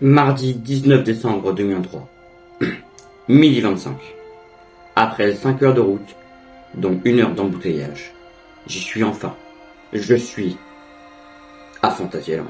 Mardi 19 décembre 2023, midi 25. Après 5 heures de route, dont 1 heure d'embouteillage, j'y suis enfin. Je suis à Fantasyland.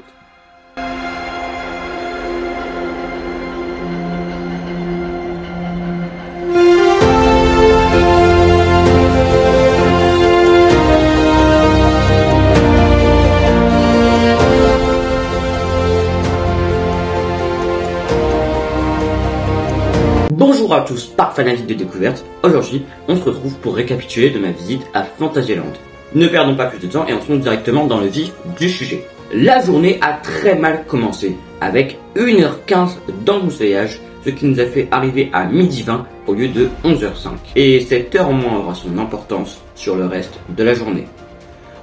Bonjour à tous, par fanatique de découverte. Aujourd'hui, on se retrouve pour récapituler de ma visite à Fantasyland. Ne perdons pas plus de temps et entrons directement dans le vif du sujet. La journée a très mal commencé, avec 1h15 d'embouteillage, ce qui nous a fait arriver à midi 20 au lieu de 11h05. Et cette heure en moins aura son importance sur le reste de la journée.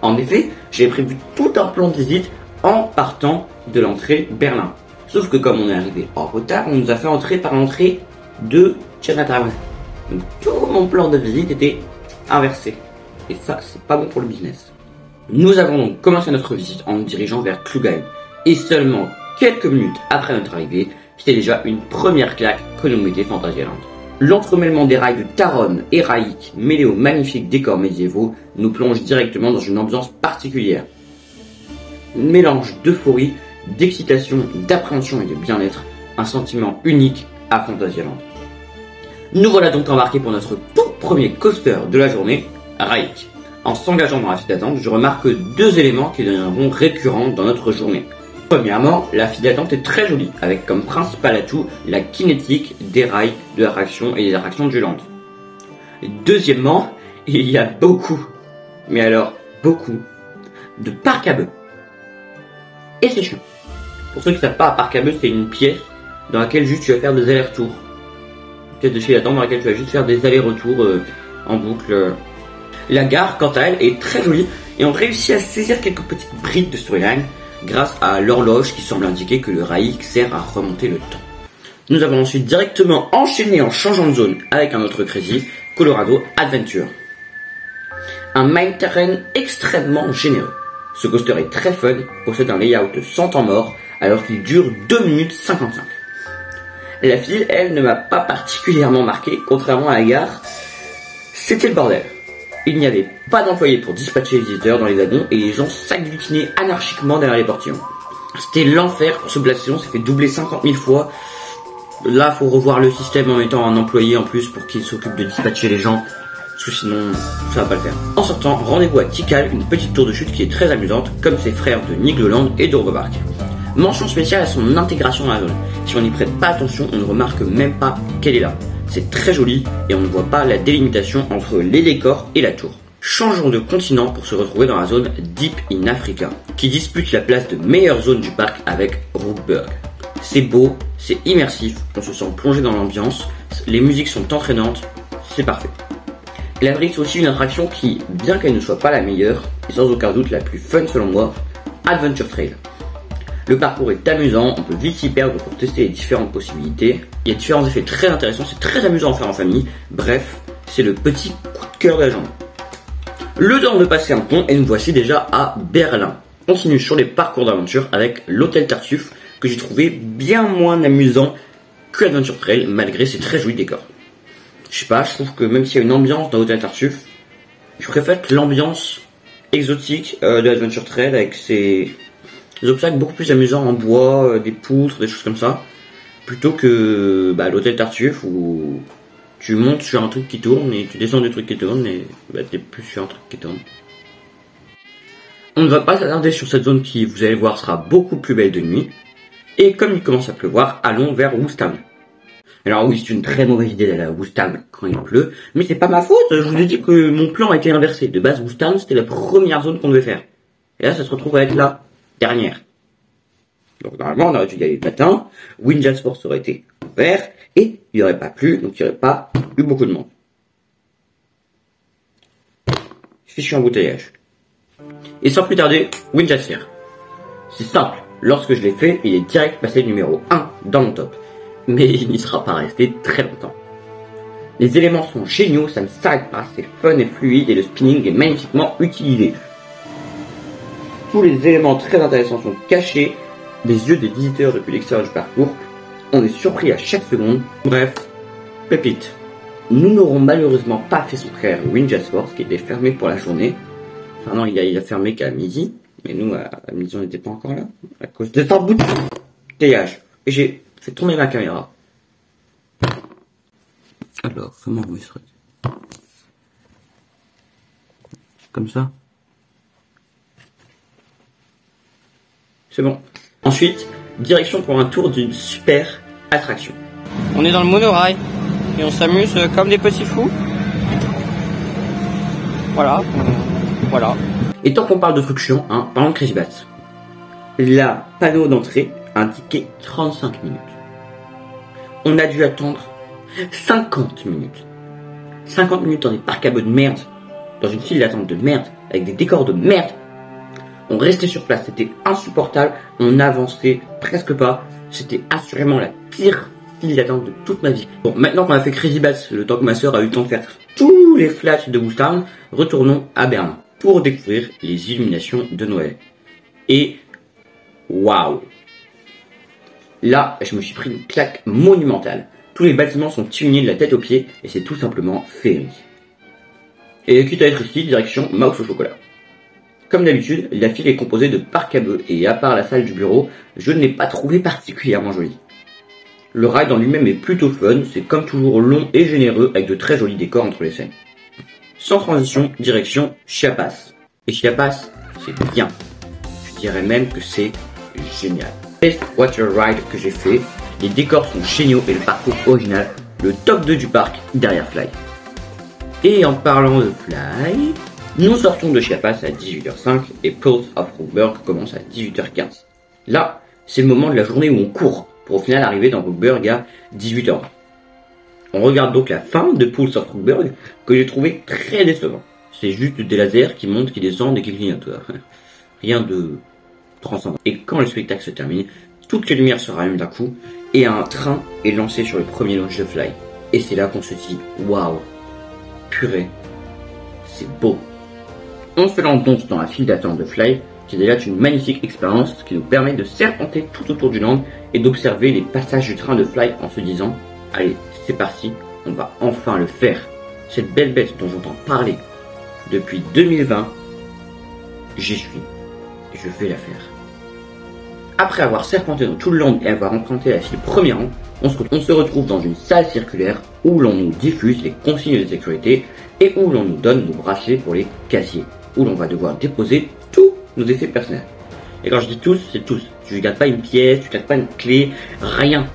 En effet, j'ai prévu tout un plan de visite en partant de l'entrée Berlin. Sauf que comme on est arrivé en retard, on nous a fait entrer par l'entrée de Chinatown. Donc tout mon plan de visite était inversé. Et ça, c'est pas bon pour le business. Nous avons donc commencé notre visite en nous dirigeant vers Klugheim. Et seulement quelques minutes après notre arrivée, c'était déjà une première claque que nous mettait Fantasyland. L'entremêlement des rails de Taron et Raik, mêlés aux magnifiques décors médiévaux, nous plonge directement dans une ambiance particulière. Mélange d'euphorie, d'excitation, d'appréhension et de bien-être, un sentiment unique à Fantasyland. Nous voilà donc embarqués pour notre tout premier coaster de la journée, Raik. En s'engageant dans la file d'attente, je remarque deux éléments qui deviendront récurrents dans notre journée. Premièrement, la file d'attente est très jolie, avec comme principal atout la kinétique des rails de l'attraction et des attractions de Juland. Deuxièmement, il y a beaucoup, mais alors beaucoup, de parcs à bœufs. Et c'est chiant. Pour ceux qui ne savent pas, un parc à bœufs, c'est une pièce dans laquelle juste tu vas faire des allers-retours. Une pièce de file d'attente dans laquelle tu vas juste faire des allers-retours en boucle. La gare, quant à elle, est très jolie et on réussit à saisir quelques petites brides de storyline grâce à l'horloge qui semble indiquer que le Raik sert à remonter le temps. Nous avons ensuite directement enchaîné en changeant de zone avec un autre Crazy, Colorado Adventure. Un main terrain extrêmement généreux. Ce coaster est très fun, possède un layout sans temps mort alors qu'il dure 2 minutes 55. La file, elle, ne m'a pas particulièrement marqué, contrairement à la gare. C'était le bordel. Il n'y avait pas d'employés pour dispatcher les visiteurs dans les wagons et les gens s'agglutinaient anarchiquement derrière les portillons. C'était l'enfer pour se placer, on s'est fait doubler 50 000 fois. Là, faut revoir le système en mettant un employé en plus pour qu'il s'occupe de dispatcher les gens, parce que sinon, ça va pas le faire. En sortant, rendez-vous à Tikal, une petite tour de chute qui est très amusante, comme ses frères de Nigloland et de Robopark. Mention spéciale à son intégration dans la zone. Si on n'y prête pas attention, on ne remarque même pas qu'elle est là. C'est très joli et on ne voit pas la délimitation entre les décors et la tour. Changeons de continent pour se retrouver dans la zone Deep in Africa, qui dispute la place de meilleure zone du parc avec Rookburg. C'est beau, c'est immersif, on se sent plongé dans l'ambiance, les musiques sont entraînantes, c'est parfait. Elle abrite aussi une attraction qui, bien qu'elle ne soit pas la meilleure, est sans aucun doute la plus fun selon moi, Adventure Trail. Le parcours est amusant, on peut vite s'y perdre pour tester les différentes possibilités. Il y a différents effets très intéressants, c'est très amusant à faire en famille. Bref, c'est le petit coup de cœur de la journée. Le temps de passer un pont et nous voici déjà à Berlin. On continue sur les parcours d'aventure avec l'hôtel Tartuffe que j'ai trouvé bien moins amusant que l'Adventure Trail malgré ses très jolis décors. Je sais pas, je trouve que même s'il y a une ambiance dans l'hôtel Tartuffe, je préfère l'ambiance exotique de l'Adventure Trail avec ses obstacles beaucoup plus amusants en bois, des poutres, des choses comme ça, plutôt que l'hôtel Tartuffe où tu montes sur un truc qui tourne et tu descends du truc qui tourne et t'es plus sur un truc qui tourne. On ne va pas s'attarder sur cette zone qui, vous allez voir, sera beaucoup plus belle de nuit. Et comme il commence à pleuvoir, allons vers Woostam. Alors oui, c'est une très mauvaise idée d'aller à Woostam quand il pleut, mais c'est pas ma faute, je vous ai dit que mon plan a été inversé. De base, Woostam, c'était la première zone qu'on devait faire. Et là, ça se retrouve à être la dernière. Donc normalement, on aurait dû y aller le matin, Windjammer Sports aurait été ouvert, et il n'y aurait pas plu, donc il n'y aurait pas eu beaucoup de monde. Fichu embouteillage. Et sans plus tarder, Windjammer. C'est simple, lorsque je l'ai fait, il est direct passé numéro 1 dans mon top. Mais il n'y sera pas resté très longtemps. Les éléments sont géniaux, ça ne s'arrête pas, c'est fun et fluide et le spinning est magnifiquement utilisé. Tous les éléments très intéressants sont cachés des yeux des visiteurs depuis l'extérieur du parcours. On est surpris à chaque seconde. Bref, pépite. Nous n'aurons malheureusement pas fait son frère Winjust Force qui était fermé pour la journée. Enfin non, il a fermé qu'à midi. Mais nous, à midi, on n'était pas encore là. À cause de cette embouteillage. Et j'ai fait tourner ma caméra. Alors, comment enregistrer? Comme ça. C'est bon. Ensuite, direction pour un tour d'une super attraction. On est dans le monorail et on s'amuse comme des petits fous. Voilà. Voilà. Et tant qu'on parle de trucs chiants, parlons de Crazy Bats. La panneau d'entrée indiquait 35 minutes. On a dû attendre 50 minutes. 50 minutes dans des parcs à bœufs de merde, dans une file d'attente de merde, avec des décors de merde. On restait sur place, c'était insupportable, on n'avançait presque pas. C'était assurément la pire file d'attente de toute ma vie. Bon, maintenant qu'on a fait Crazy Bats, le temps que ma soeur a eu le temps de faire tous les flashs de Woodstown, retournons à Berlin pour découvrir les illuminations de Noël. Et waouh! Là, je me suis pris une claque monumentale. Tous les bâtiments sont illuminés de la tête aux pieds et c'est tout simplement féerique. Et quitte à être ici, direction Mouse au chocolat. Comme d'habitude, la file est composée de parcs à bœufs et à part la salle du bureau, je ne l'ai pas trouvé particulièrement jolie. Le ride en lui-même est plutôt fun, c'est comme toujours long et généreux avec de très jolis décors entre les scènes. Sans transition, direction Chiapas. Et Chiapas, c'est bien. Je dirais même que c'est génial. Best water ride que j'ai fait, les décors sont géniaux et le parcours original, le top 2 du parc derrière Fly. Et en parlant de Fly, nous sortons de Chiapas à 18h05 et Pulse of Rookburg commence à 18h15. Là, c'est le moment de la journée où on court pour au final arriver dans Rookburg à 18h20. On regarde donc la fin de Pulse of Rookburg que j'ai trouvé très décevant. C'est juste des lasers qui montent, qui descendent et qui clignotent. Rien de transcendant. Et quand le spectacle se termine, toutes les lumières se rallument d'un coup et un train est lancé sur le premier launch de Fly. Et c'est là qu'on se dit waouh, purée, c'est beau. On se lance donc dans la file d'attente de Fly, qui est déjà une magnifique expérience qui nous permet de serpenter tout autour du land et d'observer les passages du train de Fly en se disant allez, c'est parti, on va enfin le faire. Cette belle bête dont j'entends parler depuis 2020, j'y suis. Je vais la faire. Après avoir serpenté dans tout le land et avoir emprunté la file premier rang, on se retrouve dans une salle circulaire où l'on nous diffuse les consignes de sécurité et où l'on nous donne nos bracelets pour les casiers, où l'on va devoir déposer tous nos effets personnels. Et quand je dis tous, c'est tous. Tu ne gardes pas une pièce, tu ne gardes pas une clé, rien.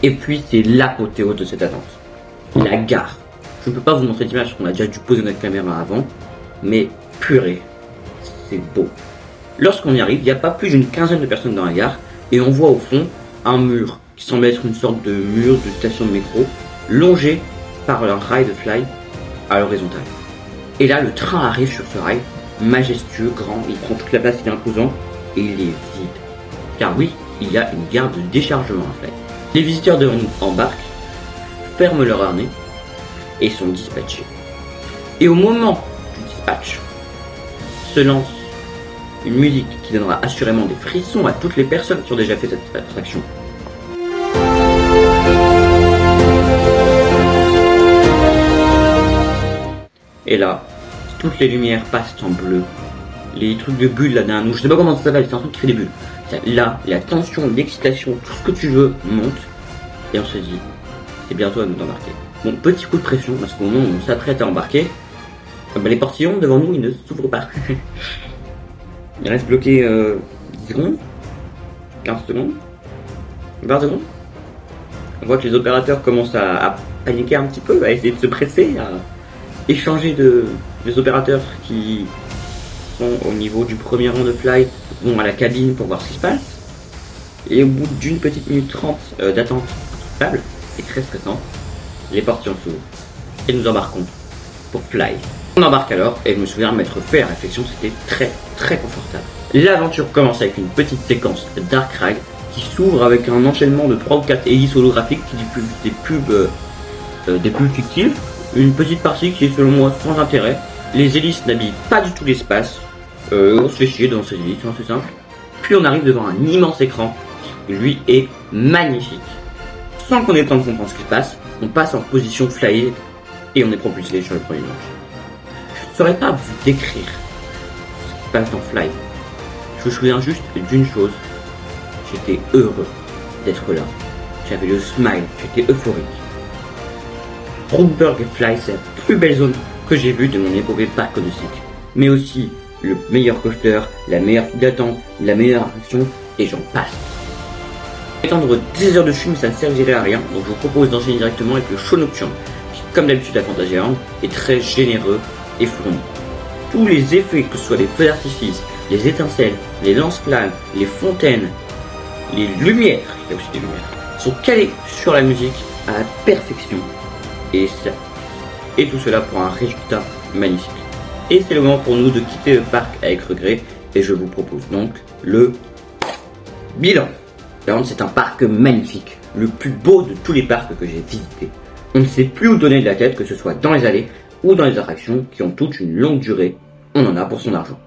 Et puis c'est l'apothéose de cette attente. La gare. Je ne peux pas vous montrer d'image parce qu'on a déjà dû poser notre caméra avant, mais purée, c'est beau. Lorsqu'on y arrive, il n'y a pas plus d'une quinzaine de personnes dans la gare et on voit au fond un mur qui semble être une sorte de mur de station de métro longé par un rail de Fly à l'horizontale. Et là, le train arrive sur ce rail, majestueux, grand, il prend toute la place, il est imposant et il est vide. Car oui, il y a une gare de déchargement à Fly. Les visiteurs devant nous embarquent, ferment leur harnais et sont dispatchés. Et au moment du dispatch, se lance une musique qui donnera assurément des frissons à toutes les personnes qui ont déjà fait cette attraction. Et là, toutes les lumières passent en bleu. Les trucs de bulles là d'un nous, je sais pas comment ça s'appelle, c'est un truc qui fait des bulles. Là, la tension, l'excitation, tout ce que tu veux monte. Et on se dit, c'est bientôt à nous d'embarquer. Bon, petit coup de pression, parce qu'au moment où on s'apprête à embarquer, les portillons devant nous, ils ne s'ouvrent pas. Il reste bloqué 10 secondes, 15 secondes, 20 secondes. On voit que les opérateurs commencent à paniquer un petit peu, à essayer de se presser, à échanger des opérateurs qui sont au niveau du premier rang de Fly, vont à la cabine pour voir ce qui se passe. Et au bout d'une petite minute 30 d'attente stable et très stressant, les portillons s'ouvrent et nous embarquons pour Fly. On embarque alors et je me souviens m'être fait la réflexion, c'était très confortable. L'aventure commence avec une petite séquence Dark Ride qui s'ouvre avec un enchaînement de 3 ou 4 hélices holographiques qui des pubs fictives. Une petite partie qui est selon moi sans intérêt. Les hélices n'habillent pas du tout l'espace. On se fait chier dans ces hélices, c'est simple. Puis on arrive devant un immense écran qui lui est magnifique. Sans qu'on ait le temps de comprendre ce qui se passe, on passe en position fly et on est propulsé sur le premier nuage. Je ne saurais pas vous décrire ce qui se passe dans Fly. Je me souviens juste d'une chose, j'étais heureux d'être là. J'avais le smile, j'étais euphorique. Brookburg Fly, c'est la plus belle zone que j'ai vue de mon épopée parc nautique. Mais aussi le meilleur coaster, la meilleure file d'attente, la meilleure attraction, et j'en passe. Étendre 10 heures dessus, mais ça ne servirait à rien, donc je vous propose d'enchaîner directement avec le show nocturne, qui, comme d'habitude à Fantasyland, est très généreux et fourni. Tous les effets, que ce soit les feux d'artifice, les étincelles, les lance-flammes, les fontaines, les lumières, il y a aussi des lumières, sont calés sur la musique à la perfection. Et tout cela pour un résultat magnifique. Et c'est le moment pour nous de quitter le parc avec regret, et je vous propose donc le bilan. C'est un parc magnifique, le plus beau de tous les parcs que j'ai visités. On ne sait plus où donner de la tête, que ce soit dans les allées ou dans les attractions qui ont toutes une longue durée. On en a pour son argent.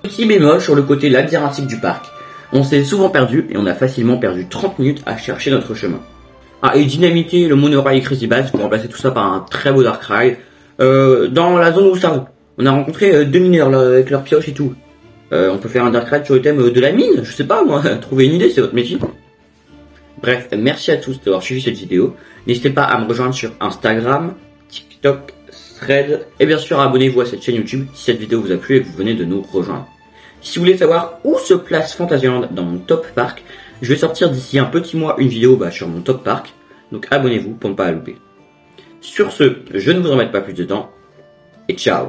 Petit bémol sur le côté labyrinthique du parc. On s'est souvent perdu et on a facilement perdu 30 minutes à chercher notre chemin. Ah, et dynamiter le monorail Crazy Bass pour remplacer tout ça par un très beau Dark Ride. Dans la zone où ça, on a rencontré deux mineurs là, avec leurs pioches et tout. On peut faire un Dark Ride sur le thème de la mine, je sais pas moi, trouver une idée, c'est votre métier. Bref, merci à tous d'avoir suivi cette vidéo. N'hésitez pas à me rejoindre sur Instagram, TikTok, Thread, et bien sûr abonnez-vous à cette chaîne YouTube si cette vidéo vous a plu et que vous venez de nous rejoindre. Si vous voulez savoir où se place Fantasyland dans mon top parc, je vais sortir d'ici un petit mois une vidéo sur mon top parc, donc abonnez-vous pour ne pas la louper. Sur ce, je ne vous embête pas plus de temps, et ciao.